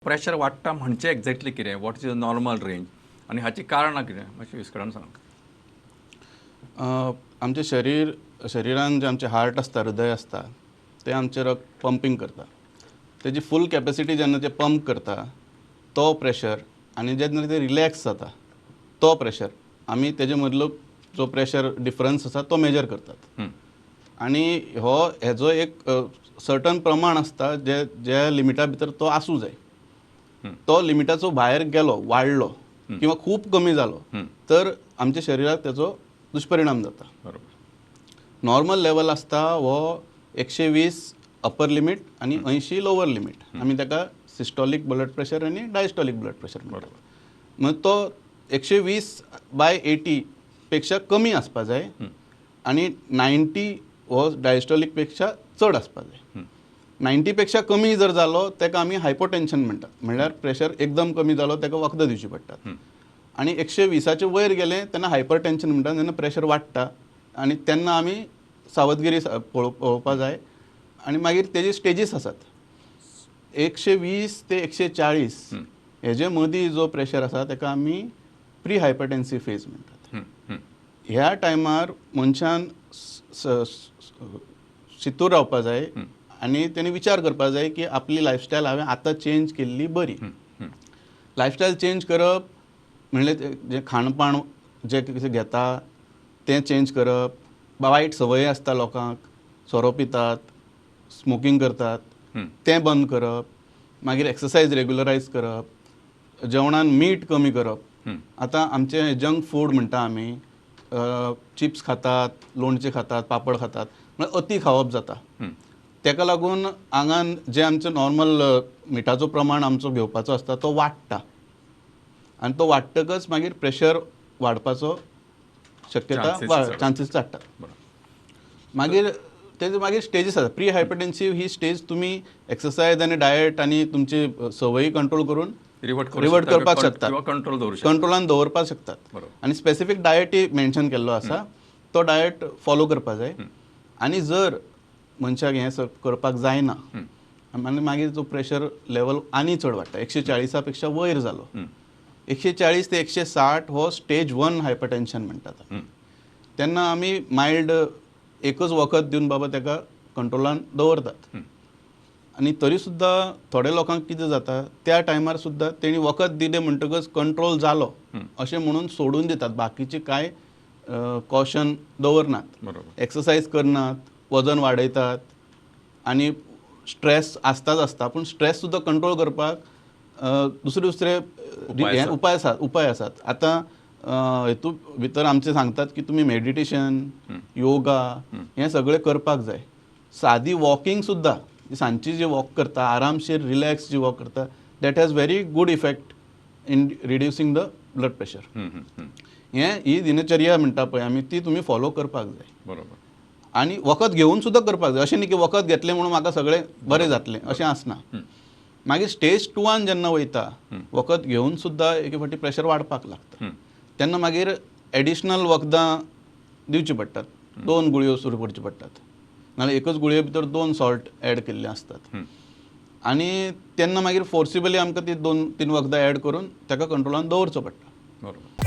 Pressure वाडटा म्हणजे exactly कितें what is the normal range आनी हाची कारणां कितें मातशें विस्कटान सांग. आमचे शरिरान जे आमचे हार्ट आसता हृदय आसता ते आमचे रक्त पंपींग करता. तेजी फूल कॅपॅसिटी जेन्ना ते पंप करता तो प्रेशर आनी जेन्ना ते रिलॅक्स जाता तो प्रेशर आमी तेजे मदलो जो प्रेशर डिफरन्स आसा तो मेजर करतात. आनी हेजो एक सर्टन प्रमाण आसता जे लिमिटा भितर तो आसूं जाय. तो लिमिटाचो भायर गेलो वाडलो किंवा खूब कमी जालो तर आमच्या शरिराक तेजो दुश्परिणाम जाता. बरोबर. नॉर्मल लेवल आसता हो 120 अपर लिमीट आनी 80 लोवर लिमीट. आमी ताका सिस्टॉलीक ब्लड प्रेशर आनी डायस्टॉलीक ब्लड प्रेशर म्हणटात. मग तो 120/80 पेक्षा कमी आसपा जाय आनी 90 हो डायस्टॉलीक पेक्षा चड आसपा जाय. 90 पेक्षा कमी जर जालो ताका आमी हायपोटेन्शन म्हणटात. म्हणल्यार प्रेशर एकदम कमी जालो ताका वखदां दिवची पडटात. आनी 120च्या वयर गेलें तेन्ना हायपरटेन्शन म्हणटा जेन्ना प्रेशर वाडटा आनी तेन्ना आमी सावधगिरी पळोवपा जाय. आनी मागीर तेजी स्टेजीस आसात. 120 ते 140 हेजे मदीं जो प्रेशर आसा ताका आमी प्री हायपरटेन्सीव फेज म्हणटात. ह्या टायमार मनशान शितूर रावपा जाय आनी तेणी विचार करपा जाय की आपली लायफस्टायल हांवें आतां चेंज केल्ली बरी. लायफस्टायल चेंज करप म्हणल्यार जे खाणपाण जे कितें घेता तें चेंज करप. वायट संवय आसता लोकांक, सोरो पितात, स्मोकींग करतात तें बंद करप. मागीर एक्सरसायज रेग्युलरायज करप. जेवणान मीठ कमी करप. आतां आमचे जंक फूड म्हणटा आमी चिप्स खातात, लोणचें खातात, पापड खातात म्हणल्यार अती खावप जाता. ताका लागून आंगान जे आमचें नॉर्मल मिठाचो प्रमाण आमचो घेवपाचो आसता तो वाडटा आनी तो वाडटकच मागीर प्रेशर वाडपाचो शक्यता चान्सीस वाडटात. मागीर तेजे मागीर स्टेजीस आसा. प्री हायपरटेन्सीव ही स्टेज तुमी एक्सरसायज आनी डायट आनी तुमची संवयी कंट्रोल करून रिवर्ट करपाक शकतात, कंट्रोलान दवरपाक शकतात. आनी स्पेसिफीक डायटूय मेन्शन केल्लो आसा. तो डायट फॉलो करपा जाय. आनी जर मनशाक हें करपाक जायना आनी मागीर जो प्रेशर लेवल आनी चड वाडटा 140 पेक्षा वयर जालो 140 ते 160 हो स्टेज 1 हायपरटेन्शन म्हणटात. तेन्ना आमी मायल्ड एकच वखद दिवन बाबा ताका कंट्रोलान दवरतात. आनी तरी सुद्दां थोड्या लोकांक कितें जाता त्या टायमार सुद्दां तेणी वखद दिलें म्हणटकच कंट्रोल जालो अशें म्हणून सोडून दितात. बाकीचे कांय कॉशन दवरनात, एक्सरसायज करनात, वजन वाडयतात आनी स्ट्रेस आसताच आसता. पूण स्ट्रेस सुद्दां कंट्रोल करपाक दुसरे उपाय आसात. आतां हेतू भितर आमचे सांगतात की तुमी मेडिटेशन, योगा हें सगळें करपाक जाय. सादी वॉकिंग सुद्दां सांजची जी वॉक करता आरामशीर रिलॅक्स जी वॉक करता that has very good effect in reducing the blood pressure. ही दिनचर्या म्हणटा पळय आमी ती तुमी फॉलो करपाक जाय. बरोबर. आनी वखद घेवन सुद्दां करपाक जाय. अशें न्ही की वखद घेतलें म्हणून म्हाका सगळें बरें जातलें अशें आसना. मागीर स्टेज 2 जेन्ना वयता वखद घेवन सुद्दां एक फावटी प्रेशर वाडपाक लागता. तेन्ना मागीर एडिशनल वखदां दिवची पडटात. 2 गुळयो सुरू करच्यो पडटात. नाजाल्यार एकच गुळये भितर 2 सॉल्ट एड केल्ले आसतात. आनी तेन्ना मागीर फोर्सिबली आमकां ती 2-3 वखदां एड करून ताका कंट्रोलान दवरचो पडटा. बरोबर.